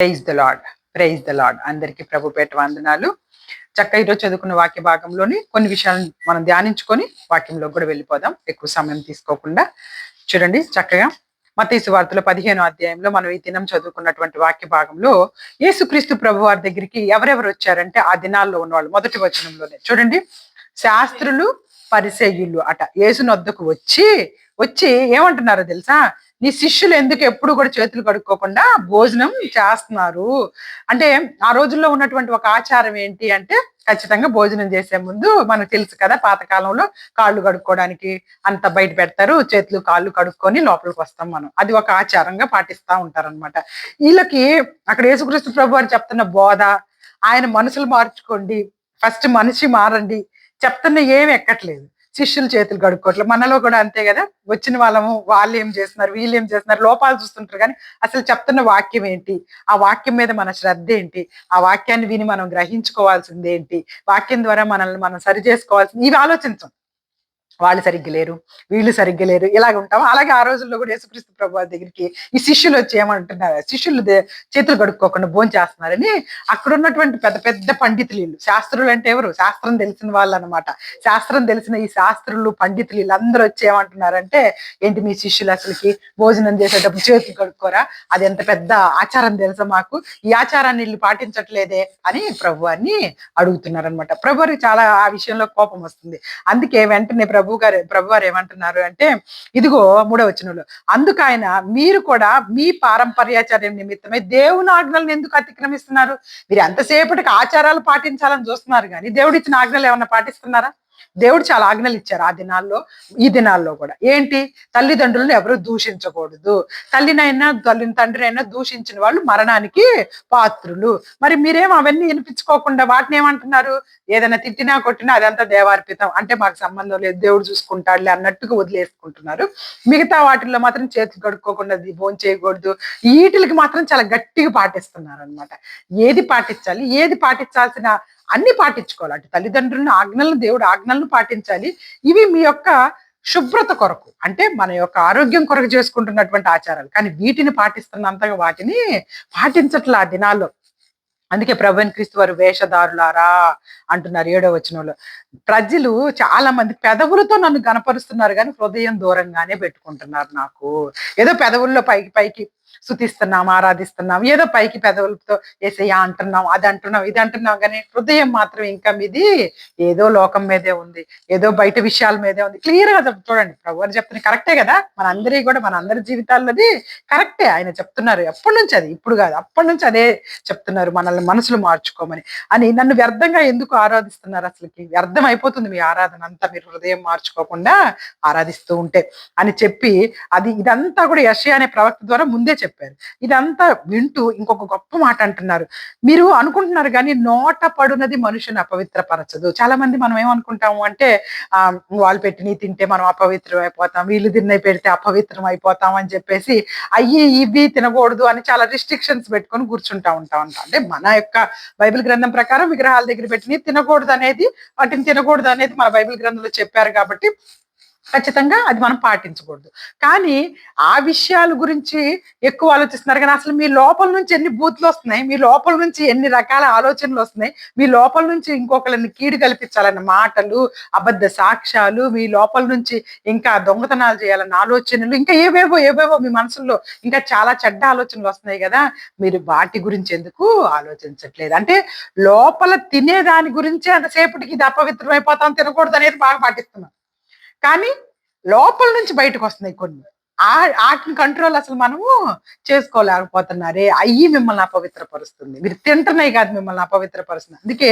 Praise the lord. Praise the lord. అందరికీ ప్రభు పేట వందనాలు. చక్కగా ఈరోజు చదువుకున్న వాక్య భాగంలోని కొన్ని విషయాలను మనం ధ్యానించుకొని వాక్యంలో కూడా వెళ్ళిపోదాం, ఎక్కువ సమయం తీసుకోకుండా. చూడండి, చక్కగా మత్తయి సువార్తలో 15వ అధ్యాయంలో మనం ఈ దినం చదువుకున్నటువంటి వాక్య భాగంలో యేసుక్రీస్తు ప్రభు వారి దగ్గరికి ఎవరెవరు వచ్చారంటే ఆ దినాల్లో ఉన్నవాళ్ళు. మొదటి వచనంలోనే చూడండి, శాస్త్రులు పరిసయ్యులు అట యేసుని వద్దకు వచ్చి వచ్చి ఏమంటున్నారో తెలుసా? నీ శిష్యులు ఎందుకు ఎప్పుడు కూడా చేతులు కడుక్కోకుండా భోజనం చేస్తున్నారు అంటే, ఆ రోజుల్లో ఉన్నటువంటి ఒక ఆచారం ఏంటి అంటే, ఖచ్చితంగా భోజనం చేసే ముందు మనకు తెలుసు కదా, పాతకాలంలో కాళ్ళు కడుక్కోవడానికి అంత బయట పెడతారు, చేతులు కాళ్ళు కడుక్కొని లోపలికి వస్తాం మనం. అది ఒక ఆచారంగా పాటిస్తా ఉంటారనమాట. వీళ్ళకి అక్కడ యేసుక్రీస్తు ప్రభు వారు చెప్తున్న బోధ, ఆయన మనసులు మార్చుకోండి, ఫస్ట్ మనిషి మారండి చెప్తున్న ఏమి ఎక్కట్లేదు. శిష్యులు చేతులు కడుక్కోవట్లేదు. మనలో కూడా అంతే కదా, వచ్చిన వాళ్ళము వాళ్ళు ఏం చేస్తున్నారు, వీళ్ళు ఏం చేస్తున్నారు, లోపాలు చూస్తుంటారు. కానీ అసలు చెప్తున్న వాక్యం ఏంటి, ఆ వాక్యం మీద మన శ్రద్ధ ఏంటి, ఆ వాక్యాన్ని విని మనం గ్రహించుకోవాల్సింది ఏంటి, వాక్యం ద్వారా మనల్ని మనం సరి చేసుకోవాల్సింది, ఇవి ఆలోచించం. వాళ్ళు సరిగ్గా లేరు, వీళ్ళు సరిగ్గా లేరు, ఇలాగ ఉంటాం. అలాగే ఆ రోజుల్లో కూడా యేసుక్రీస్తు ప్రభు వారి దగ్గరికి ఈ శిష్యులు వచ్చి ఏమంటున్నారు, శిష్యులు చేతులు కడుక్కోకుండా భోజనం చేస్తున్నారని. అక్కడ ఉన్నటువంటి పెద్ద పెద్ద పండితులు వీళ్ళు. శాస్త్రులు అంటే ఎవరు? శాస్త్రం తెలిసిన వాళ్ళు అనమాట. శాస్త్రం తెలిసిన ఈ శాస్త్రులు పండితులు వీళ్ళందరూ వచ్చి ఏమంటున్నారంటే, ఏంటి మీ శిష్యులు అసలుకి భోజనం చేసేటప్పుడు చేతులు కడుక్కోరా, అది ఎంత పెద్ద ఆచారం తెలుసా మాకు, ఈ ఆచారాన్ని వీళ్ళు పాటించట్లేదే అని ప్రభువారిని అడుగుతున్నారు అనమాట. ప్రభువారికి చాలా ఆ విషయంలో కోపం వస్తుంది. అందుకే వెంటనే ప్రభువారు ఏమంటున్నారు అంటే, ఇదిగో 3వ వచనంలో, అందుకు ఆయన, మీరు కూడా మీ పారంపర్యాచార్యం నిమిత్తమై దేవుని ఆజ్ఞలను ఎందుకు అతిక్రమిస్తున్నారు? మీరు ఎంతసేపటికి ఆచారాలు పాటించాలని చూస్తున్నారు కానీ దేవుడు ఇచ్చిన ఆజ్ఞలు ఏమన్నా పాటిస్తున్నారా? దేవుడు చాలా ఆజ్ఞలు ఇచ్చారు ఆ దినాల్లో, ఈ దినాల్లో కూడా. ఏంటి? తల్లిదండ్రులను ఎవరు దూషించకూడదు, తండ్రినైనా దూషించిన వాళ్ళు మరణానికి పాత్రులు. మరి మీరేం అవన్నీ వినిపించుకోకుండా వాటిని ఏమంటున్నారు? ఏదైనా తిట్టినా కొట్టినా అదంతా దేవార్పితం, అంటే మాకు సంబంధం లేదు, దేవుడు చూసుకుంటాడులే అన్నట్టుగా వదిలేసుకుంటున్నారు. మిగతా వాటిల్లో మాత్రం చేతులు కడుక్కోకుండా భోజనం చేయకూడదు, వీటికి మాత్రం చాలా గట్టిగా పాటిస్తున్నారు అనమాట. ఏది పాటించాలి, ఏది పాటించాల్సిన అన్ని పాటించుకోవాలి. అటు తల్లిదండ్రులను ఆజ్ఞలను, దేవుడు ఆజ్ఞలను పాటించాలి. ఇవి మీ యొక్క శుభ్రత కొరకు, అంటే మన యొక్క ఆరోగ్యం కొరకు చేసుకుంటున్నటువంటి ఆచారాలు. కానీ వీటిని పాటిస్తున్నంతగా వాటిని పాటించట్లే ఆ దినాల్లో. అందుకే ప్రభువైన క్రీస్తు వారు వేషధారులారా అంటున్నారు 7వ వచనంలో. ప్రజలు చాలా మంది పెదవులతో నన్ను గనపరుస్తున్నారు కానీ హృదయం దూరంగానే పెట్టుకుంటున్నారు నాకు. ఏదో పెదవుల్లో పైకి పైకి స్తుతిస్తున్నాం, ఆరాధిస్తున్నాం, ఏదో పైకి పెదవులతో యేసయ్యా అంటున్నాం, అది అంటున్నాం, ఇది అంటున్నాం, కానీ హృదయం మాత్రం ఇంకా మీది ఏదో లోకం మీదే ఉంది, ఏదో బయట విషయాల మీదే ఉంది. క్లియర్ గా చూడండి, ప్రభు వారు చెప్తున్నారు కరెక్టే కదా, మనందరి కూడా మనందరి జీవితాల్లోది కరెక్టే. ఆయన చెప్తున్నారు ఎప్పటి నుంచి, అది ఇప్పుడు కాదు, అప్పటి నుంచి అదే చెప్తున్నారు, మనల్ని మనసులు మార్చుకోమని. అని నన్ను వ్యర్థంగా ఎందుకు ఆరాధిస్తున్నారు, అసలుకి వ్యర్థం అయిపోతుంది మీ ఆరాధన అంతా, మీరు హృదయం మార్చుకోకుండా ఆరాధిస్తూ ఉంటే అని చెప్పి, ఇదంతా కూడా యెషయా అనే ప్రవక్త ద్వారా ముందే చెప్పారు. ఇదంతా వింటూ ఇంకొక గొప్ప మాట అంటున్నారు. మీరు అనుకుంటున్నారు కానీ నోట పడునది మనుషుని అపవిత్రపరచదు. చాలా మంది మనం ఏమనుకుంటాము అంటే, వాళ్ళు పెట్టినవి తింటే మనం అపవిత్రం అయిపోతాం, వీళ్ళు తిన్నవి పెడితే అపవిత్రం అయిపోతాం అని చెప్పేసి అయ్యి ఇవి తినకూడదు అని చాలా రిస్ట్రిక్షన్స్ పెట్టుకొని కూర్చుంటా ఉంటాం అంట. అంటే మన యొక్క బైబిల్ గ్రంథం ప్రకారం విగ్రహాల దగ్గర పెట్టినవి తినకూడదు అనేది, వాటిని తినకూడదు అనేది మన బైబిల్ గ్రంథంలో చెప్పారు కాబట్టి ఖచ్చితంగా అది మనం పాటించకూడదు. కానీ ఆ విషయాల గురించి ఎక్కువ ఆలోచిస్తున్నారు. కానీ అసలు మీ లోపల నుంచి ఎన్ని బూతులు వస్తున్నాయి, మీ లోపల నుంచి ఎన్ని రకాల ఆలోచనలు వస్తున్నాయి, మీ లోపల నుంచి ఇంకొకరిని కీడు కల్పించాలన్న మాటలు, అబద్ధ సాక్ష్యాలు, మీ లోపల నుంచి ఇంకా దొంగతనాలు చేయాలన్న ఆలోచనలు, ఇంకా ఏవేవో ఏవేవో మీ మనసుల్లో ఇంకా చాలా చెడ్డ ఆలోచనలు వస్తున్నాయి కదా, మీరు వాటి గురించి ఎందుకు ఆలోచించట్లేదు? అంటే లోపల తినేదాని గురించే అంతసేపటికి ఇది అపవిత్రం అయిపోతాం, తినకూడదు అనేది బాగా పాటిస్తున్నాం. కానీ లోపల నుంచి బయటకు వస్తున్నాయి కొన్ని. ఆటిని కంట్రోల్ అసలు మనము చేసుకోలేకపోతున్నారే. అయ్యి మిమ్మల్ని అపవిత్రపరుస్తుంది. మీరు తింటున్నాయి కాదు మిమ్మల్ని అపవిత్రపరుస్తుంది. అందుకే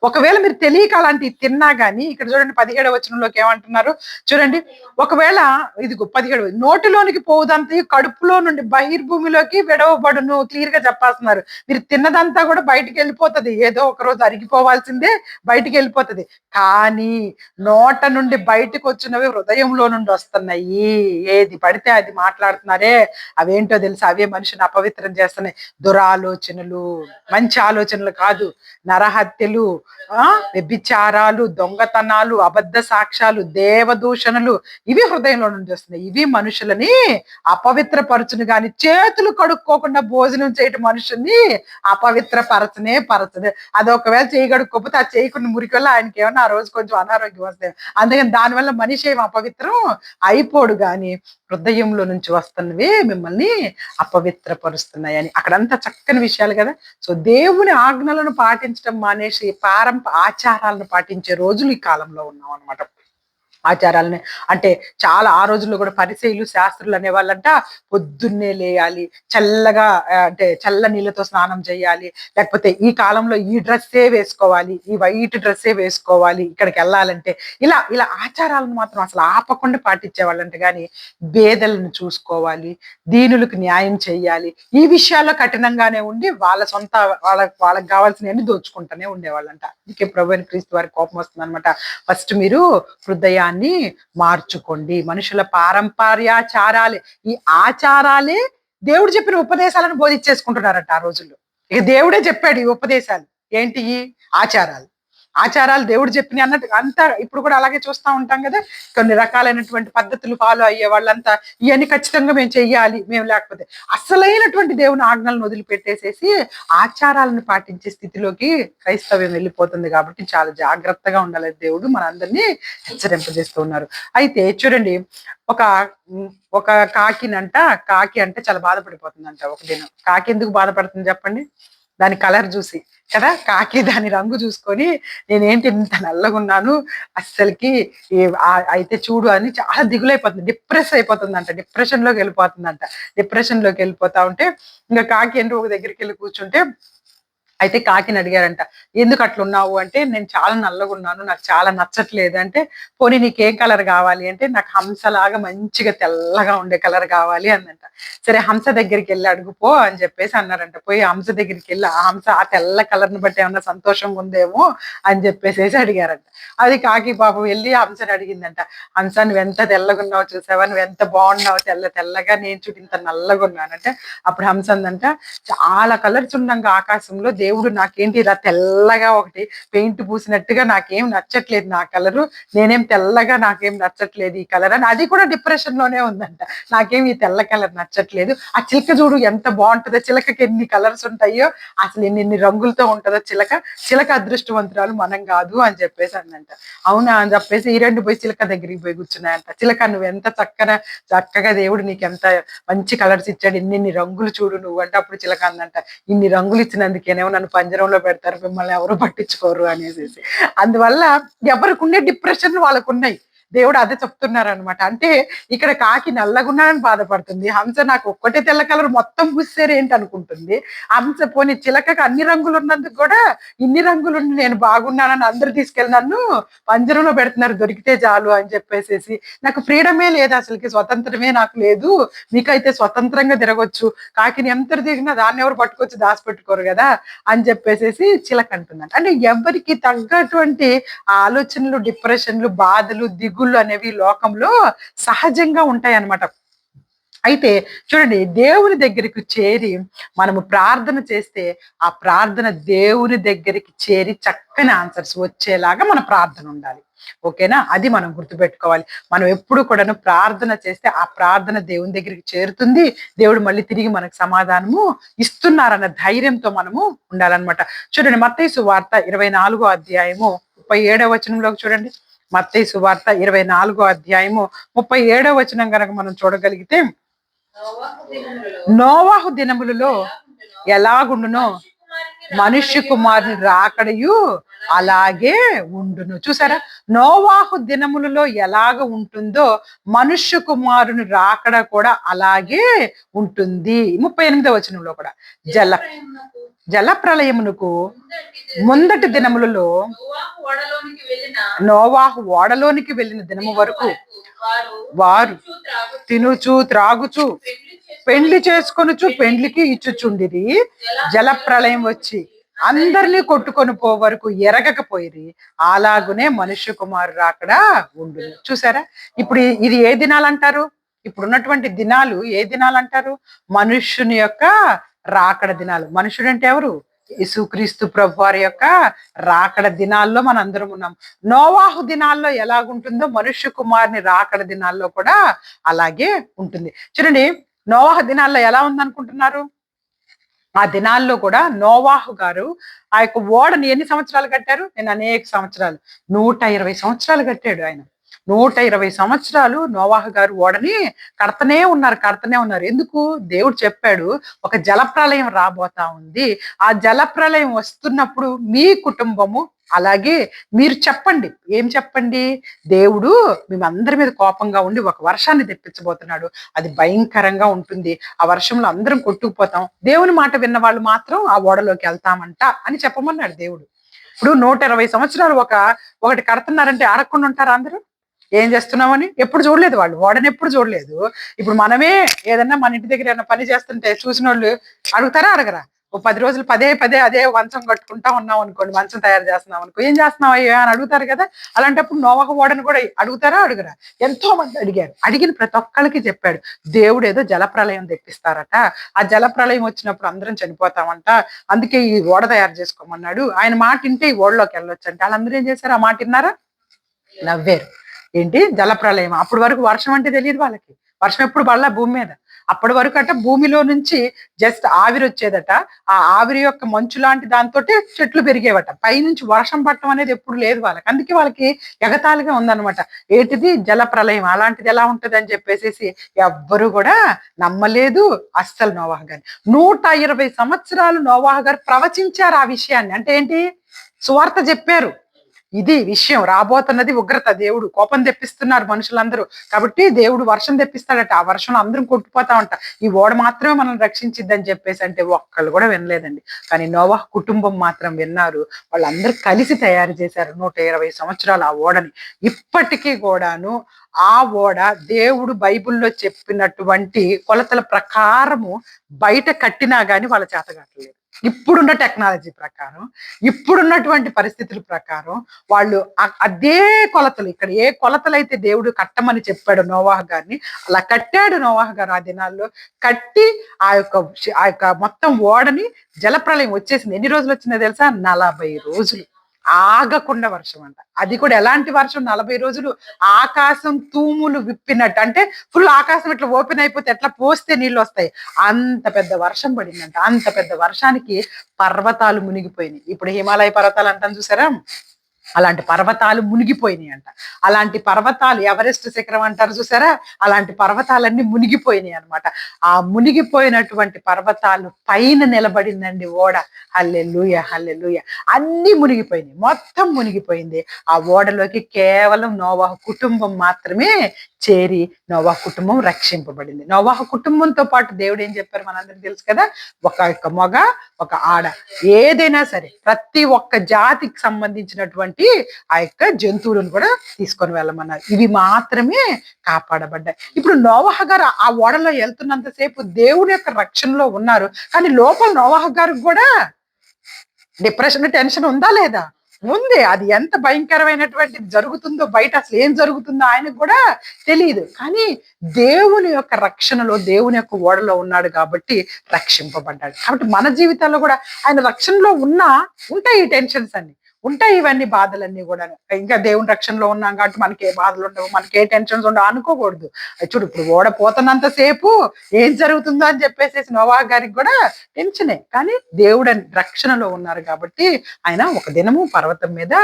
ఒకవేళ మీరు తెలియక అలాంటివి తిన్నా గానీ, ఇక్కడ చూడండి 17వ వచనంలోకి ఏమంటున్నారు చూడండి. ఒకవేళ ఇదిగో 17 నోటిలోనికి పోవుదంతా కడుపులో నుండి బహిర్భూమిలోకి విడవబడును. క్లియర్ గా చెప్పాల్సినారు. మీరు తిన్నదంతా కూడా బయటికి వెళ్ళిపోతది. ఏదో ఒక రోజు అరిగిపోవాల్సిందే, బయటికి వెళ్ళిపోతది. కానీ నోట నుండి బయటకు వచ్చినవి హృదయంలో నుండి వస్తున్నాయి. ఏది పడితే అది మాట్లాడుతున్నారే, అవేంటో తెలుసా? అవే మనిషిని అపవిత్రం చేస్తున్నాయి. దురాలోచనలు, మంచి ఆలోచనలు కాదు. నరహత్యలు, ఆ వ్యభిచారాలు, దొంగతనాలు, అబద్ధ సాక్ష్యాలు, దేవదూషణలు, ఇవి హృదయంలో నుండి వస్తున్నాయి. ఇవి మనుషులని అపవిత్రపరచును గాని, చేతులు కడుక్కోకుండా భోజనం చేయటం మనుషుల్ని పరచనే. అది ఒకవేళ చేయి కడుక్కోకపోతే ఆ చేయకుండా మురికి వల్ల ఆయనకి ఏమన్నా ఆ రోజు కొంచెం అనారోగ్యం వస్తాయి. అందుకని దానివల్ల మనిషి ఏం అపవిత్రం అయిపోడు గాని, హృదయంలో నుంచి వస్తున్నవి మిమ్మల్ని అపవిత్రపరుస్తున్నాయని. అక్కడంతా చక్కని విషయాలు కదా. సో దేవుని ఆజ్ఞలను పాటించడం మానేసి ఆచారాలను పాటించే రోజులు ఈ కాలంలో ఉన్నాం అనమాట. ఆచారాలని అంటే చాలా ఆ రోజుల్లో కూడా పరిసయ్యులు, శాస్త్రులు అనేవాళ్ళంట పొద్దున్నే లేయాలి, చల్లగా అంటే చల్ల నీళ్ళతో స్నానం చేయాలి, లేకపోతే ఈ కాలంలో ఈ డ్రెస్సే వేసుకోవాలి, ఈ వైట్ డ్రెస్సే వేసుకోవాలి ఇక్కడికి వెళ్ళాలంటే. ఇలా ఇలా ఆచారాలను మాత్రం అసలు ఆపకుండా పాటించేవాళ్ళంట. కానీ పేదలను చూసుకోవాలి, దీనులకు న్యాయం చేయాలి, ఈ విషయాల్లో కఠినంగానే ఉండి వాళ్ళకి కావాల్సినవన్నీ దోచుకుంటూనే ఉండేవాళ్ళంట. అందుకే ప్రభువైన క్రీస్తు వారికి కోపం వస్తుంది అనమాట. ఫస్ట్ మీరు హృదయాన్ని మార్చుకోండి. మనుషుల పారంపర్యాచారాలే, ఈ ఆచారాలే దేవుడు చెప్పిన ఉపదేశాలను బోధించేసుకుంటున్నారట ఆ రోజుల్లో. ఇక దేవుడే చెప్పాడు ఈ ఉపదేశాలు ఏంటి? ఈ ఆచారాలు దేవుడు చెప్పిన అన్నట్టు అంతా ఇప్పుడు కూడా అలాగే చూస్తూ ఉంటాం కదా. కొన్ని రకాలైనటువంటి పద్ధతులు ఫాలో అయ్యే వాళ్ళంతా ఇవన్నీ ఖచ్చితంగా మేము చెయ్యాలి, మేము లేకపోతే అసలైనటువంటి దేవుని ఆజ్ఞలను వదిలిపెట్టేసేసి ఆచారాలను పాటించే స్థితిలోకి క్రైస్తవ్యం వెళ్ళిపోతుంది. కాబట్టి చాలా జాగ్రత్తగా ఉండాలి. దేవుడు మనందరినీ హెచ్చరింపజేస్తూ ఉన్నారు. అయితే చూడండి, ఒక ఒక కాకి అంటే చాలా బాధపడిపోతుందంట ఒక దినం. కాకి ఎందుకు బాధపడుతుంది చెప్పండి? దాని కలర్ చూసి కదా. కాకి దాని రంగు చూసుకొని నేనేంటి ఇంత నల్లగున్నాను అస్సలకి అయితే చూడు అని చాలా దిగులైపోతుంది, డిప్రెస్ అయిపోతుందంట, డిప్రెషన్ లోకి వెళ్ళిపోతా ఉంటే ఇంకా కాకి ఏంటో ఒక దగ్గరికి వెళ్ళి కూర్చుంటే, అయితే కాకిని అడిగారంట, ఎందుకు అట్లున్నావు అంటే, నేను చాలా నల్లగా ఉన్నాను, నాకు చాలా నచ్చట్లేదు అంటే, పోనీ నీకేం కలర్ కావాలి అంటే, నాకు హంసలాగా మంచిగా తెల్లగా ఉండే కలర్ కావాలి అందంట. సరే హంస దగ్గరికి వెళ్ళి అడుగుపో అని చెప్పేసి అన్నారంట. పోయి హంస దగ్గరికి వెళ్ళి ఆ హంస ఆ తెల్ల కలర్ని బట్టి ఏమన్నా సంతోషంగా ఉందేమో అని చెప్పేసి అడిగారంట. అది కాకి పాపం వెళ్ళి హంసని అడిగిందంట, హంస నువ్వెంత తెల్లగా ఉన్నావు చూసావా, నువ్వెంత బాగున్నావు తెల్లగా, నేను చూడు ఇంత నల్లగా ఉన్నానంటే. అప్పుడు హంస అందంట, చాలా కలర్స్ ఉండంగా ఆకాశంలో దేవుడు నాకేంటి ఇలా తెల్లగా ఒకటి పెయింట్ పూసినట్టుగా నాకేం నచ్చట్లేదు నా కలరు, నేనేం తెల్లగా నాకేం నచ్చట్లేదు ఈ కలర్ అని. అది కూడా డిప్రెషన్ లోనే ఉందంట, నాకేం ఈ తెల్ల కలర్ నచ్చట్లేదు. ఆ చిలక చూడు ఎంత బాగుంటుందో, చిలకకి ఎన్ని కలర్స్ ఉంటాయో, అసలు ఎన్ని రంగులతో ఉంటుందో చిలక అదృష్టవంతురాలు మనం కాదు అని చెప్పేసి అందంట. అవునా అని చెప్పేసి ఈ రెండు పోయి చిలక దగ్గరికి పోయి కూర్చున్నాయంట. చిలక నువ్వు ఎంత చక్కగా దేవుడు నీకు ఎంత మంచి కలర్స్ ఇచ్చాడు, ఇన్ని రంగులు చూడు నువ్వు అంటే. అప్పుడు చిలక అందంట, ఇన్ని రంగులు ఇచ్చినందుకేనేమో నన్ను పంజరంలో పెడతారు, మిమ్మల్ని ఎవరు పట్టించుకోరు అనేసి. అందువల్ల ఎవరికి ఉండే డిప్రెషన్ వాళ్ళకు ఉన్నాయి. దేవుడు అదే చెప్తున్నారు అనమాట. అంటే ఇక్కడ కాకి నల్లగున్నానని బాధపడుతుంది, హంస నాకు ఒక్కటే తెల్ల కలర్ మొత్తం పూసారు ఏంటి అనుకుంటుంది. హంస పోనీ చిలకకు అన్ని రంగులు ఉన్నందుకు కూడా, ఇన్ని రంగులు నేను బాగున్నానని అందరూ తీసుకెళ్ళి నన్ను పంజరంలో పెడుతున్నారు, దొరికితే చాలు అని చెప్పేసేసి. నాకు ఫ్రీడమే లేదు, అసలుకి స్వతంత్రమే నాకు లేదు, మీకైతే స్వతంత్రంగా తిరగొచ్చు, కాకిని ఎంత దిగినా దాన్ని ఎవరు పట్టుకొచ్చి దాచిపెట్టుకోరు కదా అని చెప్పేసేసి చిలక అంటుందంట. అంటే ఎవరికి తగ్గటువంటి ఆలోచనలు, డిప్రెషన్లు, బాధలు, దిగుళ్ళు అనేవి లోకంలో సహజంగా ఉంటాయి అన్నమాట. అయితే చూడండి, దేవుని దగ్గరికి చేరి మనము ప్రార్థన చేస్తే ఆ ప్రార్థన దేవుని దగ్గరికి చేరి చక్కని ఆన్సర్స్ వచ్చేలాగా మన ప్రార్థన ఉండాలి. ఓకేనా? అది మనం గుర్తుపెట్టుకోవాలి. మనం ఎప్పుడు కూడాను ప్రార్థన చేస్తే ఆ ప్రార్థన దేవుని దగ్గరికి చేరుతుంది, దేవుడు మళ్ళీ తిరిగి మనకు సమాధానము ఇస్తున్నారన్న ధైర్యంతో మనము ఉండాలన్నమాట. చూడండి, మత్తయి సువార్త 24వ అధ్యాయము 37వ వచనంలోకి చూడండి. మత్తయి సువార్త 24వ అధ్యాయము 37వ వచనం కనుక మనం చూడగలిగితే, నోవాహు దినములలో ఎలాగుండునో మనుష్య కుమారుని రాకడయు అలాగే ఉండును. చూసారా, నోవాహు దినములలో ఎలాగ ఉంటుందో మనుష్య కుమారుని రాకడ కూడా అలాగే ఉంటుంది. 38వ వచనంలో కూడా జల ప్రళయమునకు ముందటి దినములలో నోవాహు ఓడలోనికి వెళ్ళిన దినము వరకు వారు తినుచు త్రాగుచు పెండ్లి చేసుకొనుచు పెండ్లికి ఇచ్చుచుండిరి. జల ప్రళయం వచ్చి అందరినీ కొట్టుకొని పో వరకు ఎరగకపోయిరి. అలాగునే మనుష్య కుమారు రాకడా ఉండును. చూసారా, ఇప్పుడు ఇది ఏ దినాలు అంటారు? ఇప్పుడున్నటువంటి దినాలు ఏ దినాలు అంటారు? మనుష్యుని యొక్క రాకడ దినాలు. మనుషుడు అంటే ఎవరు? యేసుక్రీస్తు ప్రభు వారి యొక్క రాకడ దినాల్లో మన అందరం ఉన్నాం. నోవాహు దినాల్లో ఎలాగుంటుందో మనుష్య కుమారుని రాకడ దినాల్లో కూడా అలాగే ఉంటుంది. చూడండి, నోవాహు దినాల్లో ఎలా ఉందనుకుంటున్నారు? ఆ దినాల్లో కూడా నోవాహు గారు ఆ యొక్క ఓడని ఎన్ని సంవత్సరాలు కట్టారు? నేను అనేక సంవత్సరాలు, 120 సంవత్సరాలు కట్టాడు ఆయన. 120 సంవత్సరాలు నోవాహు గారు ఓడని కడతనే ఉన్నారు. ఎందుకు? దేవుడు చెప్పాడు, ఒక జలప్రళయం రాబోతా ఉంది. ఆ జలప్రళయం వస్తున్నప్పుడు మీ కుటుంబము అలాగే మీరు చెప్పండి. ఏం చెప్పండి? దేవుడు మేమందరి మీద కోపంగా ఉండి ఒక వర్షాన్ని తెప్పించబోతున్నాడు. అది భయంకరంగా ఉంటుంది. ఆ వర్షంలో అందరం కొట్టుకుపోతాం. దేవుని మాట విన్న వాళ్ళు మాత్రం ఆ ఓడలోకి వెళ్తామంట అని చెప్పమన్నాడు దేవుడు. ఇప్పుడు 120 సంవత్సరాలు ఒకటి కడుతున్నారంటే అడగకుండా ఉంటారా అందరూ? ఏం చేస్తున్నామని ఎప్పుడు చూడలేదు, వాళ్ళు ఓడని ఎప్పుడు చూడలేదు. ఇప్పుడు మనమే ఏదన్నా మన ఇంటి దగ్గర ఏదైనా పని చేస్తుంటే చూసిన వాళ్ళు అడుగుతారా అడగరా? ఓ 10 రోజులు పదే పదే అదే మంచం కట్టుకుంటా ఉన్నాం అనుకోండి, మంచం తయారు చేస్తున్నాం అనుకో, ఏం చేస్తున్నావు అయ్యా అని అడుగుతారు కదా. అలాంటప్పుడు నోవాహు ఓడని కూడా అడుగుతారా అడుగురా? ఎంతో మంది అడిగారు. అడిగిన ప్రతి ఒక్కరికి చెప్పాడు, దేవుడు ఏదో జలప్రళయం తెప్పిస్తారట. ఆ జలప్రళయం వచ్చినప్పుడు అందరం చనిపోతామంట. అందుకే ఈ ఓడ తయారు చేసుకోమన్నాడు. ఆయన మాట వింటే ఈ ఓడలోకి వెళ్ళొచ్చు అంటే వాళ్ళందరూ ఏం చేశారు? ఆ మాట విన్నారా? నవ్వారు. ఏంటి జలప్రళయం? అప్పటి వరకు వర్షం అంటే తెలియదు వాళ్ళకి. వర్షం ఎప్పుడు పడలా భూమి మీద. అప్పటి వరకు అట భూమిలో నుంచి జస్ట్ ఆవిరి వచ్చేదట. ఆ ఆవిరి యొక్క మంచు లాంటి దాంతోటి చెట్లు పెరిగేవట. పైనుంచి వర్షం పడటం అనేది ఎప్పుడు లేదు వాళ్ళకి. అందుకే వాళ్ళకి ఎగతాళిగా ఉందన్నమాట. ఏంటిది జలప్రళయం, అలాంటిది ఎలా ఉంటది అని చెప్పేసి ఎవ్వరు కూడా నమ్మలేదు అస్సలు నోవాహు గారిని. 120 సంవత్సరాలు నోవాహు గారు ప్రవచించారు ఆ విషయాన్ని. అంటే ఏంటి? సువార్త చెప్పారు. ఇది విషయం, రాబోతున్నది ఉగ్రత, దేవుడు కోపం తెప్పిస్తున్నారు మనుషులందరూ. కాబట్టి దేవుడు వర్షం తెప్పిస్తాడట. ఆ వర్షంలో అందరం కొట్టుకుపోతామంట. ఈ ఓడ మాత్రమే మనం రక్షించిద్దని చెప్పేసి అంటే ఒక్కళ్ళు కూడా వినలేదండి. కానీ నోవాహు కుటుంబం మాత్రం విన్నారు. వాళ్ళందరూ కలిసి తయారు చేశారు 120 సంవత్సరాలు ఆ ఓడని. ఇప్పటికీ కూడాను ఆ ఓడ దేవుడు బైబిల్లో చెప్పినటువంటి కొలతల ప్రకారము బయట కట్టినా గాని వాళ్ళ చేత కట్టలేదు. ఇప్పుడున్న టెక్నాలజీ ప్రకారం, ఇప్పుడున్నటువంటి పరిస్థితుల ప్రకారం వాళ్ళు అదే కొలతలు, ఇక్కడ ఏ కొలతలైతే దేవుడు కట్టమని చెప్పాడు నోవాహు గారిని, అలా కట్టాడు నోవాహు గారు. ఆ దినాల్లో కట్టి ఆ యొక్క మొత్తం ఓడని జలప్రళయం వచ్చేసింది. ఎన్ని రోజులు వచ్చిందో తెలుసా? 40 రోజులు ఆగకుండా వర్షం అంట. అది కూడా ఎలాంటి వర్షం? 40 రోజులు ఆకాశం తూములు విప్పినట్టు. అంటే ఫుల్ ఆకాశం ఇట్లా ఓపెన్ అయిపోతే ఎట్లా పోస్తే నీళ్ళు వస్తాయి, అంత పెద్ద వర్షం పడిందంట. అంత పెద్ద వర్షానికి పర్వతాలు మునిగిపోయినాయి. ఇప్పుడు హిమాలయ పర్వతాలు అంటాం చూసారా, అలాంటి పర్వతాలు మునిగిపోయినాయి అంట. అలాంటి పర్వతాలు, ఎవరెస్ట్ శిఖరం అంటారు చూసారా, అలాంటి పర్వతాలన్నీ మునిగిపోయినాయి అనమాట. ఆ మునిగిపోయినటువంటి పర్వతాలు పైన నిలబడిందండి ఓడ. హల్లెలూయా, హల్లెలూయా. అన్ని మునిగిపోయినాయి, మొత్తం మునిగిపోయింది. ఆ ఓడలోకి కేవలం నోవాహు కుటుంబం మాత్రమే చేరి నోవాహు కుటుంబం రక్షింపబడింది. నోవాహు కుటుంబంతో పాటు దేవుడు ఏం చెప్పారు మనందరికి తెలుసు కదా, ఒక మగ ఒక ఆడ, ఏదైనా సరే ప్రతి ఒక్క జాతికి సంబంధించినటువంటి ఆ యొక్క జంతువులను కూడా తీసుకొని వెళ్ళమన్నారు. ఇవి మాత్రమే కాపాడబడ్డాయి. ఇప్పుడు నోవాహు గారు ఆ ఓడలో వెళ్తున్నంతసేపు దేవుడి యొక్క రక్షణలో ఉన్నారు. కానీ లోపల నోవాహు గారికి కూడా డిప్రెషన్, టెన్షన్ ఉందా లేదా? ఉంది. అది ఎంత భయంకరమైనటువంటిది జరుగుతుందో బయట, అసలు ఏం జరుగుతుందో ఆయనకు కూడా తెలియదు. కానీ దేవుని యొక్క రక్షణలో, దేవుని యొక్క ఓడలో ఉన్నాడు కాబట్టి రక్షింపబడ్డాడు. కాబట్టి మన జీవితాల్లో కూడా ఆయన రక్షణలో ఉంటాయి ఈ టెన్షన్స్ అన్ని, ఉంటాయి ఇవన్నీ బాధలన్నీ కూడా. ఇంకా దేవుని రక్షణలో ఉన్నాం కాబట్టి మనకి ఏ బాధలు ఉండవు, మనకి ఏ టెన్షన్స్ ఉండవు అనుకోకూడదు. చూడు, ఇప్పుడు ఓడ పోతున్నంత సేపు ఏం జరుగుతుందో అని చెప్పేసి నోవాహు గారికి కూడా టెన్షనే. కానీ దేవుడు రక్షణలో ఉన్నారు కాబట్టి ఆయన ఒక దినము పర్వతం మీద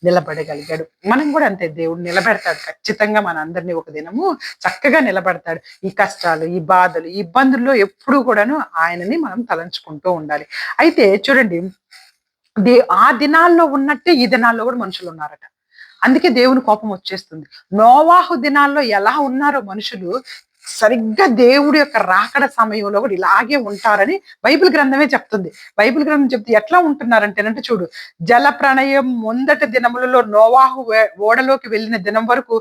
నిలబడగలిగాడు. మనం కూడా అంతే, దేవుడు నిలబెడతాడు ఖచ్చితంగా. మన అందరినీ ఒక దినము చక్కగా నిలబెడతాడు. ఈ కష్టాలు, ఈ బాధలు, ఈ ఇబ్బందుల్లో ఎప్పుడూ కూడాను ఆయనని మనం తలంచుకుంటూ ఉండాలి. అయితే చూడండి, ఆ దినాల్లో ఉన్నట్టే ఈ దినాల్లో కూడా మనుషులు ఉన్నారట. అందుకే దేవుని కోపం వచ్చేస్తుంది. నోవాహు దినాల్లో ఎలా ఉన్నారో మనుషులు, సరిగ్గా దేవుడి యొక్క రాకడ సమయంలో కూడా ఇలాగే ఉంటారని బైబిల్ గ్రంథమే చెప్తుంది. బైబిల్ గ్రంథం చెప్తే ఎట్లా ఉంటున్నారంటేనంటే చూడు, జల ప్రళయం ముందటి దినములలో నోవాహు ఓడలోకి వెళ్ళిన దినం వరకు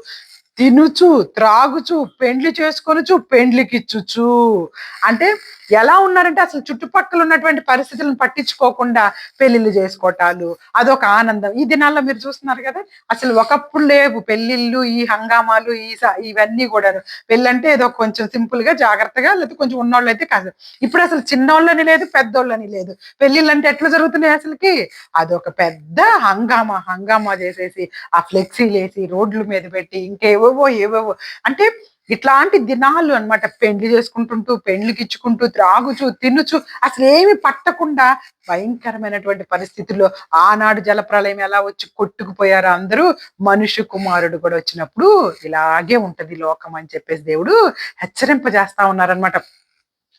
తినుచు, త్రాగుచు, పెండ్లి చేసుకొనుచు, పెండ్లికిచ్చుచు. అంటే ఎలా ఉన్నారంటే అసలు చుట్టుపక్కల ఉన్నటువంటి పరిస్థితులను పట్టించుకోకుండా పెళ్లిళ్ళు చేసుకోవటాలు, అదొక ఆనందం. ఈ దినాల్లో మీరు చూస్తున్నారు కదా! అసలు ఒకప్పుడు లేవు పెళ్ళిళ్ళు, ఈ హంగామాలు, ఇవన్నీ కూడాను. పెళ్ళంటే ఏదో కొంచెం సింపుల్ గా జాగ్రత్తగా, లేకపోతే కొంచెం ఉన్నోళ్ళైతే కాదు. ఇప్పుడు అసలు చిన్నోళ్ళని లేదు, పెద్దోళ్ళని లేదు. పెళ్ళిళ్ళంటే ఎట్లా జరుగుతున్నాయి అసలుకి? అదొక పెద్ద హంగామా చేసేసి, ఆ ఫ్లెక్సీలేసి రోడ్ల మీద పెట్టి ఏవేవో అంటే ఇట్లాంటి దినాలు అన్నమాట. పెండ్లి చేసుకుంటుంటూ, పెండ్లికిచ్చుకుంటూ, త్రాగుచు, తినుచు, అసలేమి పట్టకుండా భయంకరమైనటువంటి పరిస్థితుల్లో ఆనాడు జలప్రళయం ఎలా వచ్చి కొట్టుకుపోయారో అందరూ, మనుష్య కుమారుడు కూడా వచ్చినప్పుడు ఇలాగే ఉంటది లోకం అని చెప్పేసి దేవుడు హెచ్చరింపజేస్తా ఉన్నారనమాట.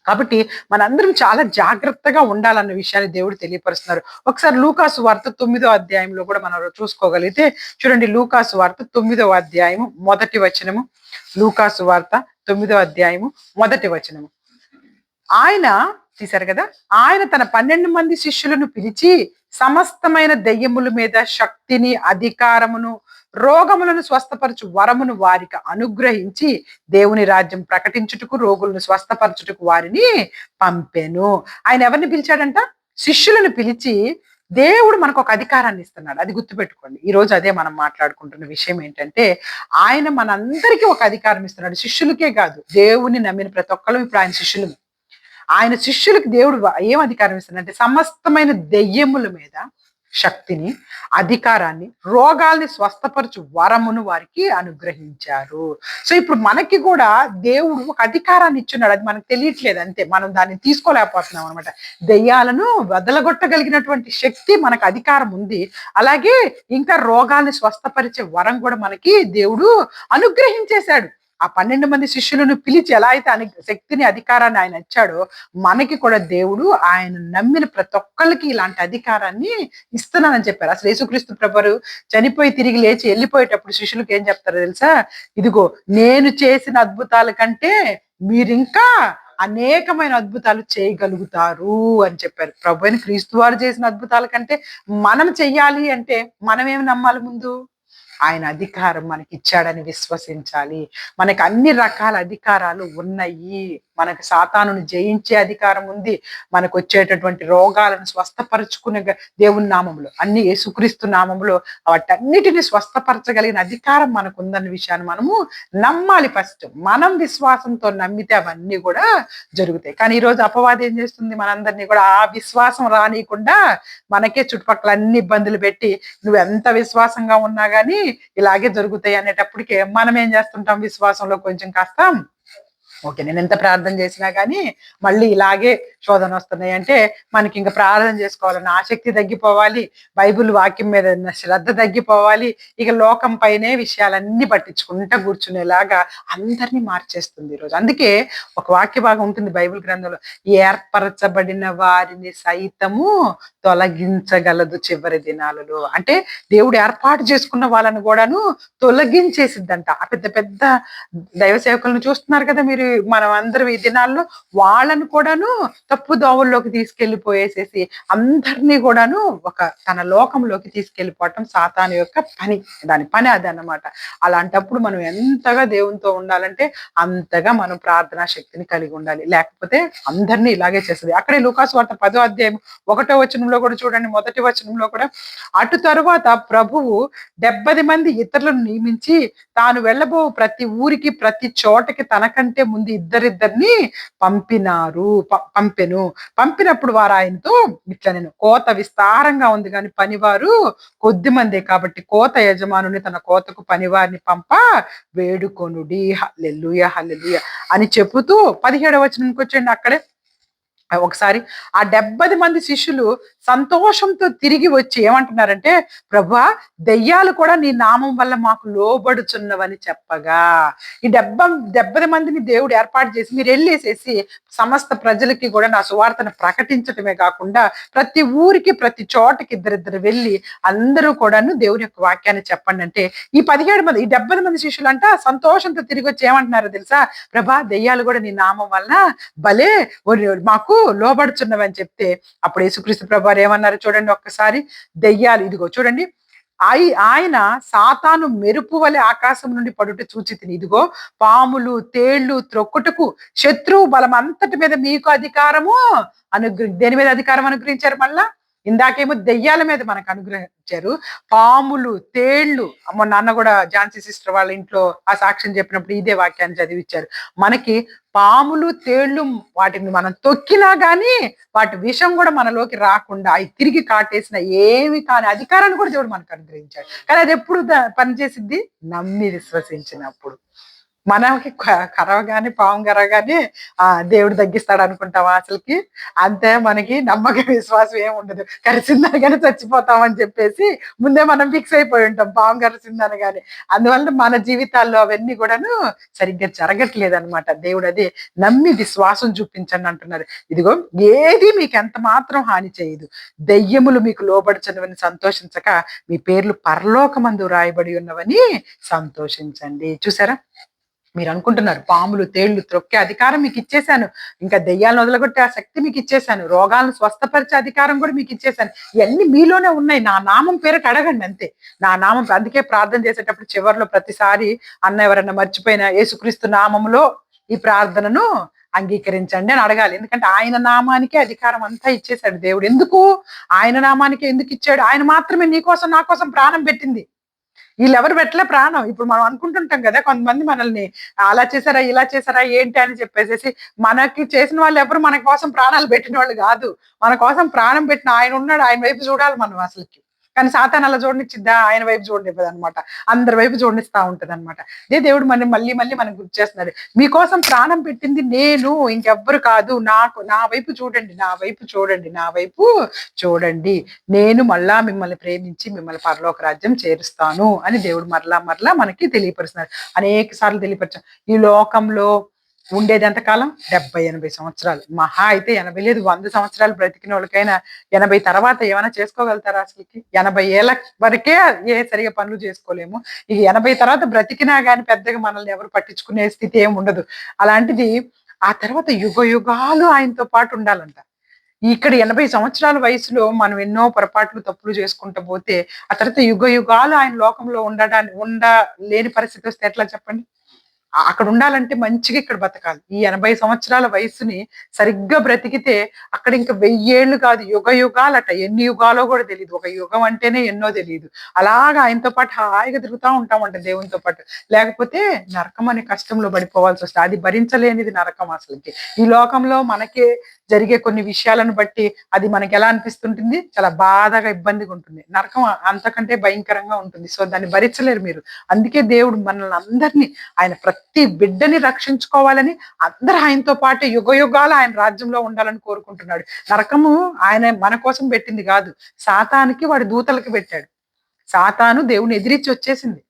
కాబట్టి మనందరం చాలా జాగ్రత్తగా ఉండాలన్న విషయాన్ని దేవుడు తెలియపరుస్తున్నారు. ఒకసారి లూకాసు వార్త 9వ అధ్యాయంలో కూడా మనం చూసుకోగలిగితే చూడండి, లూకాసు వార్త 9వ అధ్యాయము మొదటి వచనము. లూకాసు వార్త 9వ అధ్యాయము మొదటి వచనము. ఆయన తీశారు కదా, ఆయన తన 12 మంది శిష్యులను పిలిచి సమస్తమైన దెయ్యముల మీద శక్తిని, అధికారమును, రోగములను స్వస్థపరచు వరమును వారికి అనుగ్రహించి దేవుని రాజ్యం ప్రకటించుటకు, రోగులను స్వస్థపరచుటకు వారిని పంపెను. ఆయన ఎవరిని పిలిచాడంట? శిష్యులను పిలిచి దేవుడు మనకు ఒక అధికారాన్ని ఇస్తున్నాడు. అది గుర్తుపెట్టుకోండి. ఈ రోజు అదే మనం మాట్లాడుకుంటున్న విషయం ఏంటంటే, ఆయన మనందరికీ ఒక అధికారం ఇస్తున్నాడు. శిష్యులకే కాదు, దేవుని నమ్మిన ప్రతి ఒక్కరు ఇప్పుడు ఆయన శిష్యులు. ఆయన శిష్యులకు దేవుడు ఏం అధికారం ఇస్తున్నాడంటే సమస్తమైన దెయ్యముల మీద శక్తిని, అధికారాన్ని, రోగాల్ని స్వస్థపరచు వరమును వారికి అనుగ్రహించారు. సో ఇప్పుడు మనకి కూడా దేవుడు ఒక అధికారాన్ని ఇచ్చున్నాడు. అది మనకు తెలియట్లేదు అంతే. మనం దాన్ని తీసుకోలేకపోతున్నాం అనమాట. దెయ్యాలను వదలగొట్టగలిగినటువంటి శక్తి మనకు అధికారం ఉంది. అలాగే ఇంకా రోగాల్ని స్వస్థపరిచే వరం కూడా మనకి దేవుడు అనుగ్రహించేశాడు. ఆ 12 మంది శిష్యులను పిలిచి ఎలా అయితే శక్తిని, అధికారాన్ని ఆయన ఇచ్చాడో, మనకి కూడా దేవుడు ఆయన నమ్మిన ప్రతి ఒక్కళ్ళకి ఇలాంటి అధికారాన్ని ఇస్తున్నానని చెప్పారు. అసలు యేసుక్రీస్తు ప్రభువు చనిపోయి తిరిగి లేచి వెళ్ళిపోయేటప్పుడు శిష్యులకు ఏం చెప్తారో తెలుసా? ఇదిగో నేను చేసిన అద్భుతాల కంటే మీరింకా అనేకమైన అద్భుతాలు చేయగలుగుతారు అని చెప్పారు. ప్రభు అయిన క్రీస్తు వారు చేసిన అద్భుతాల కంటే మనం చెయ్యాలి అంటే మనం ఏమి నమ్మాలి? ముందు ఆయన అధికారం మనకి ఇచ్చాడని విశ్వసించాలి. మనకి అన్ని రకాల అధికారాలు ఉన్నాయి. మనకు సాతానుని జయించే అధికారం ఉంది. మనకు వచ్చేటటువంటి రోగాలను స్వస్థపరచుకునే దేవుని నామములో, అన్ని యేసుక్రీస్తు నామములో వాటన్నిటిని స్వస్థపరచగలిగిన అధికారం మనకు ఉందన్న విషయాన్ని మనము నమ్మాలి. ఫస్ట్ మనం విశ్వాసంతో నమ్మితే అవన్నీ కూడా జరుగుతాయి. కానీ ఈ రోజు అపవాది ఏం చేస్తుంది? మనందరినీ కూడా ఆ విశ్వాసం రానియకుండా మనకే చుట్టుపక్కల అన్ని ఇబ్బందులు పెట్టి, నువ్వు ఎంత విశ్వాసంగా ఉన్నా గానీ ఇలాగే జరుగుతాయి అనేటప్పటికే మనం ఏం చేస్తుంటాం? విశ్వాసంలో కొంచెం కాస్త ఓకే, నేను ఎంత ప్రార్థన చేసినా కానీ మళ్ళీ ఇలాగే శోధన వస్తున్నాయి అంటే మనకి ఇంకా ప్రార్థన చేసుకోవాలన్న ఆసక్తి తగ్గిపోవాలి, బైబిల్ వాక్యం మీద శ్రద్ధ తగ్గిపోవాలి, ఇక లోకం పైనే విషయాలన్నీ పట్టించుకుంటా కూర్చునేలాగా అందరినీ మార్చేస్తుంది ఈరోజు. అందుకే ఒక వాక్య భాగం ఉంటుంది బైబిల్ గ్రంథంలో, ఏర్పరచబడిన వారిని సైతము తొలగించగలదు చివరి దినాలలో. అంటే దేవుడు ఏర్పాటు చేసుకున్న వాళ్ళని కూడాను తొలగించేసిద్దంట. ఆ పెద్ద పెద్ద దైవ సేవకులను చూస్తున్నారు కదా మీరు, మనం అందరం ఈ దినాల్లో వాళ్ళను కూడాను తప్పు దోవల్లోకి తీసుకెళ్లిపోయేసేసి అందరినీ కూడాను ఒక తన లోకంలోకి తీసుకెళ్లిపోవటం సాతాను యొక్క పని. దాని పని అదన్నమాట. అలాంటప్పుడు మనం ఎంతగా దేవునితో ఉండాలంటే అంతగా మనం ప్రార్థనా శక్తిని కలిగి ఉండాలి. లేకపోతే అందరినీ ఇలాగే చేస్తుంది. అక్కడే లూకాసు వార్త 10వ అధ్యాయం 1వ వచనంలో కూడా చూడండి, మొదటి వచనంలో కూడా, అటు తరువాత ప్రభువు 70 మంది ఇతరులను నియమించి తాను వెళ్ళబో ప్రతి ఊరికి, ప్రతి చోటకి తనకంటే ముందు ఇద్దరిద్దరిని పంపెను. పంపినప్పుడు వారు ఆయనతో ఇట్లా, నేను కోత విస్తారంగా ఉంది కానీ పనివారు కొద్ది మందే కాబట్టి కోత యజమానుని తన కోతకు పనివారిని పంప వేడుకొనుడి. హల్లెలూయా హల్లెలూయా అని చెబుతూ 17వ వచనానికి వచ్చేయండి. అక్కడే ఒకసారి ఆ 70 మంది శిష్యులు సంతోషంతో తిరిగి వచ్చి ఏమంటున్నారంటే, ప్రభువా, దెయ్యాలు కూడా నీ నామం వల్ల మాకు లోబడుచున్నవని చెప్పగా, ఈ 70 మందిని దేవుడు ఏర్పాటు చేసి మీరు వెళ్ళేసేసి సమస్త ప్రజలకి కూడా నా సువార్తను ప్రకటించటమే కాకుండా ప్రతి ఊరికి, ప్రతి చోటకి ఇద్దరిద్దరు వెళ్ళి అందరూ కూడాను దేవుని యొక్క వాక్యాన్ని చెప్పండి అంటే, ఈ 17 మంది, ఈ 70 మంది శిష్యులు అంట సంతోషంతో తిరిగి వచ్చి ఏమంటున్నారో తెలుసా? ప్రభా, దెయ్యాలు కూడా నీ నామం వలన భలే మాకు లోబడుచున్నవని చెప్తే, అప్పుడు యేసుక్రీస్తు ప్రభువారు ఏమన్నారు చూడండి ఒక్కసారి. దెయ్యాలు, ఇదిగో చూడండి, ఆయన సాతాను మెరుపు వలె ఆకాశం నుండి పడుట చూచి తిని, ఇదిగో పాములు తేళ్లు త్రొక్కుటకు శత్రువు బలం అంతటి మీద మీకు అధికారము దేని మీద అధికారం అనుగ్రహించారు మళ్ళా? ఇందాకేమో దెయ్యాల మీద మనకు అనుగ్రహించారు. పాములు తేళ్లు, మొన్న అన్న కూడా ఝాన్సీ సిస్టర్ వాళ్ళ ఇంట్లో ఆ సాక్ష్యం చెప్పినప్పుడు ఇదే వాక్యాన్ని చదివిచ్చారు. మనకి పాములు తేళ్లు వాటిని మనం తొక్కినా గానీ వాటి విషం కూడా మనలోకి రాకుండా అవి తిరిగి కాటేసిన ఏమి కాని అధికారాన్ని కూడా దేవుడు మనకు అనుగ్రహించాడు. కానీ అది ఎప్పుడు పనిచేసిద్ది? నమ్మి విశ్వసించినప్పుడు. మనకి కరవగానే పాము కరవగానే దేవుడు తగ్గిస్తాడు అనుకుంటావా అసలుకి? అంతే, మనకి నమ్మకం విశ్వాసం ఏమి ఉండదు. కరిసిందనగానే చచ్చిపోతామని చెప్పేసి ముందే మనం ఫిక్స్ అయిపోయి ఉంటాం పాము కరిసిందనగానే. అందువల్ల మన జీవితాల్లో అవన్నీ కూడాను సరిగ్గా జరగట్లేదు అనమాట. దేవుడు అదే నమ్మి విశ్వాసం చూపించండి అంటున్నారు. ఇదిగో ఏది మీకు ఎంత మాత్రం హాని చేయదు, దెయ్యములు మీకు లోబడుచున్నవని సంతోషించక మీ పేర్లు పరలోకమందు రాయబడి ఉన్నవని సంతోషించండి. చూసారా, మీరు అనుకుంటున్నారు పాములు తేళ్లు త్రొక్కే అధికారం మీకు ఇచ్చేశాను, ఇంకా దెయ్యాలను వదలగొట్టే ఆ శక్తి మీకు ఇచ్చేశాను, రోగాలను స్వస్థపరిచే అధికారం కూడా మీకు ఇచ్చేశాను, ఇవన్నీ మీలోనే ఉన్నాయి, నా నామం పేరుకి అడగండి అంతే. నా నామం, అందుకే ప్రార్థన చేసేటప్పుడు చివరిలో ప్రతిసారి అన్న ఎవరన్నా మర్చిపోయిన యేసుక్రీస్తు నామములో ఈ ప్రార్థనను అంగీకరించండి అని అడగాలి. ఎందుకంటే ఆయన నామానికే అధికారం అంతా ఇచ్చేశాడు దేవుడు. ఎందుకు ఆయన నామానికి ఎందుకు ఇచ్చాడు? ఆయన మాత్రమే నీ కోసం నా కోసం ప్రాణం పెట్టింది. వీళ్ళెవరు పెట్టలే ప్రాణం. ఇప్పుడు మనం అనుకుంటుంటాం కదా, కొంతమంది మనల్ని అలా చేశారా ఇలా చేశారా ఏంటి అని చెప్పేసి. మనకి చేసిన వాళ్ళు ఎవరు మన కోసం ప్రాణాలు పెట్టిన వాళ్ళు కాదు. మన కోసం ప్రాణం పెట్టిన ఆయన ఉన్నాడు, ఆయన వైపు చూడాలి మనం అసలుకి. కానీ సాతాన్ అలా చూడనిచ్చిద్దా? ఆయన వైపు చూడనివ్వదు అనమాట, అందరి వైపు చూడనిస్తా ఉంటది అనమాట. అదే దేవుడు మళ్ళీ మళ్ళీ మనకు గుర్తు చేస్తున్నాడు, మీకోసం ప్రాణం పెట్టింది నేను, ఇంకెవ్వరు కాదు. నా వైపు చూడండి, నా వైపు చూడండి, నా వైపు చూడండి, నేను మళ్ళా మిమ్మల్ని ప్రేమించి మిమ్మల్ని పరలోక రాజ్యం చేరుస్తాను అని దేవుడు మరలా మనకి తెలియపరుస్తున్నారు. అనేక సార్లు తెలియపరిచారు. ఈ లోకంలో ఉండేది ఎంతకాలం? 70-80 సంవత్సరాలు, మహా అయితే 80 లేదు 100 సంవత్సరాలు బ్రతికిన వాళ్ళకైనా 80 తర్వాత ఏమైనా చేసుకోగలుగుతారా అసలుకి? 80 ఏళ్ళ వరకే సరిగా పనులు చేసుకోలేము. ఇక 80 తర్వాత బ్రతికినా గాని పెద్దగా మనల్ని ఎవరు పట్టించుకునే స్థితి ఏమి ఉండదు. అలాంటిది ఆ తర్వాత యుగ యుగాలు ఆయనతో పాటు ఉండాలంట. ఇక్కడ 80 సంవత్సరాల వయసులో మనం ఎన్నో పొరపాట్లు తప్పులు చేసుకుంటూ పోతే ఆ తర్వాత యుగ యుగాలు ఆయన లోకంలో ఉండలేని పరిస్థితి వస్తే ఎట్లా చెప్పండి? అక్కడ ఉండాలంటే మంచిగా ఇక్కడ బతకాలి. ఈ 80 సంవత్సరాల వయస్సుని సరిగ్గా బ్రతికితే అక్కడ ఇంకా 1000 ఏళ్ళు కాదు, యుగ యుగాలట. ఎన్ని యుగాలో కూడా తెలియదు. ఒక యుగం అంటేనే ఎన్నో తెలియదు. అలాగా ఆయనతో పాటు హాయిగా తిరుగుతా ఉంటామంట దేవునితో పాటు. లేకపోతే నరకం అనే కష్టంలో పడిపోవాల్సి వస్తుంది. అది భరించలేనిది నరకం అసలుకి. ఈ లోకంలో మనకే జరిగే కొన్ని విషయాలను బట్టి అది మనకి ఎలా అనిపిస్తుంటుంది? చాలా బాధగా ఇబ్బందిగా ఉంటుంది. నరకం అంతకంటే భయంకరంగా ఉంటుంది. సో దాన్ని భరించలేరు మీరు. అందుకే దేవుడు మనల్ని అందరినీ, ఆయన ప్రతి బిడ్డని రక్షించుకోవాలని అందరూ ఆయనతో పాటు యుగ యుగాలు ఆయన రాజ్యంలో ఉండాలని కోరుకుంటున్నాడు. నరకము ఆయన మన కోసం పెట్టింది కాదు, సాతానికి వాడి దూతలకి పెట్టాడు. సాతాను దేవుని ఎదిరించి వచ్చేసింది.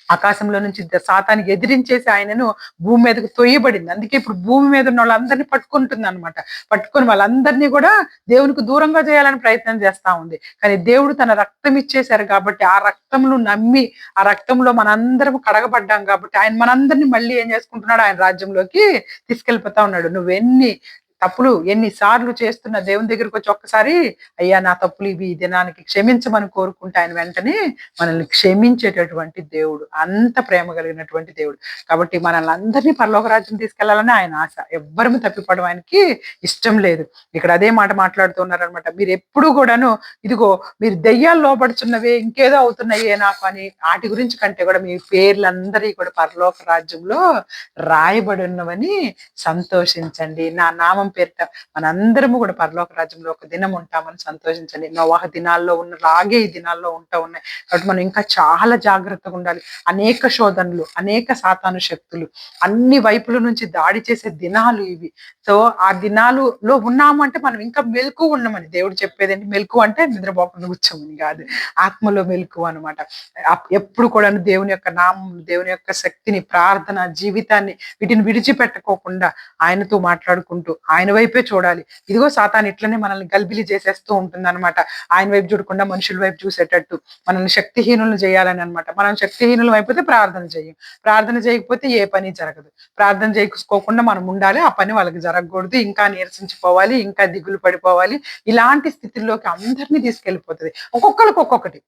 ఆకాశంలో నుంచి సాతానికి ఎదిరించేసి ఆయనను భూమి మీదకు తొయ్యబడింది. అందుకే ఇప్పుడు భూమి మీద ఉన్న వాళ్ళందరినీ పట్టుకుంటుంది అనమాట. పట్టుకొని వాళ్ళందరినీ కూడా దేవునికి దూరంగా చేయాలని ప్రయత్నం చేస్తా ఉంది. కానీ దేవుడు తన రక్తం ఇచ్చేశారు కాబట్టి, ఆ రక్తంలో నమ్మి ఆ రక్తంలో మనందరం కడగబడ్డాం కాబట్టి ఆయన మనందరినీ మళ్ళీ ఏం చేసుకుంటున్నాడు? ఆయన రాజ్యంలోకి తీసుకెళ్ళిపోతా ఉన్నాడు. నువ్వెన్ని తప్పులు ఎన్నిసార్లు చేస్తున్న దేవుని దగ్గరికి వచ్చి ఒక్కసారి అయ్యా నా తప్పులు ఇవి, ఈ దినానికి క్షమించమని కోరుకుంటే ఆయన వెంటనే మనల్ని క్షమించేటటువంటి దేవుడు, అంత ప్రేమ కలిగినటువంటి దేవుడు. కాబట్టి మనల్ని అందరినీ పరలోక రాజ్యం తీసుకెళ్లాలని ఆయన ఆశ. ఎవ్వరము తప్పిపోవడం ఆయనకి ఇష్టం లేదు. ఇక్కడ అదే మాట మాట్లాడుతున్నారనమాట. మీరు ఎప్పుడు కూడాను ఇదిగో మీరు దెయ్యాలు లోపడుచున్నవే, ఇంకేదో అవుతున్నాయే నాకు అని వాటి గురించి కంటే కూడా మీ పేర్లందరి కూడా పరలోక రాజ్యంలో రాయబడి ఉన్నవని సంతోషించండి. నా నామం పేరిట మనందరము కూడా పరలోక రాజ్యంలో ఒక దినం ఉంటామని సంతోషించండి. నోవాహ దినాల్లో ఉన్న రాగే ఈ దినాల్లో ఉన్నాయి. కాబట్టి మనం ఇంకా చాలా జాగ్రత్తగా ఉండాలి. అనేక శోధనలు, అనేక సాతాను శక్తులు అన్ని వైపుల నుంచి దాడి చేసే దినాలు ఇవి. సో ఆ దినాలులో ఉన్నాము అంటే మనం ఇంకా మెలకు ఉన్నామని దేవుడు చెప్పేదండి. మెలకు అంటే నిద్రపోకుండా కూర్చోమని కాదు, ఆత్మలో మెలకు అనమాట. ఎప్పుడు కూడా దేవుని యొక్క నామం, దేవుని యొక్క శక్తిని, ప్రార్థన జీవితాన్ని వీటిని విడిచిపెట్టుకోకుండా ఆయనతో మాట్లాడుకుంటూ ఆయన వైపే చూడాలి. ఇదిగో సాతాను ఇట్లనే మనల్ని గల్బిలి చేసేస్తూ ఉంటుంది అనమాట. ఆయన వైపు చూడకుండా మనుషుల వైపు చూసేటట్టు మనల్ని శక్తిహీనులు చేయాలని అనమాట. మనం శక్తిహీనులు అయిపోతే ప్రార్థన చేయం, ప్రార్థన చేయకపోతే ఏ పని జరగదు. ప్రార్థన చేసుకోకుండా మనం ఉండాలి, ఆ పని వాళ్ళకి జరగకూడదు, ఇంకా నీరసించిపోవాలి, ఇంకా దిగులు పడిపోవాలి. ఇలాంటి స్థితిలోకి అందరినీ తీసుకెళ్ళిపోతుంది. ఒక్కొక్కరికి ఒక్కొక్కటి.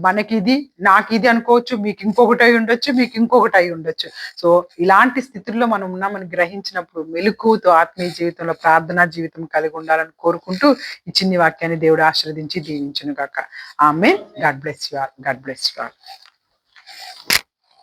మనకి ఇది నాకు ఇది అనుకోవచ్చు, మీకు ఇంకొకటి అయి ఉండొచ్చు, మీకు ఇంకొకటి అయి ఉండొచ్చు. సో ఇలాంటి స్థితుల్లో మనం ఉన్నామని గ్రహించినప్పుడు మెలకువతో ఆత్మీయ జీవితంలో ప్రార్థనా జీవితం కలిగి ఉండాలని కోరుకుంటూ ఈ చిన్ని వాక్యాన్ని దేవుడు ఆశీర్వదించి దీవించును గాక. Amen. God bless you all. God bless you all.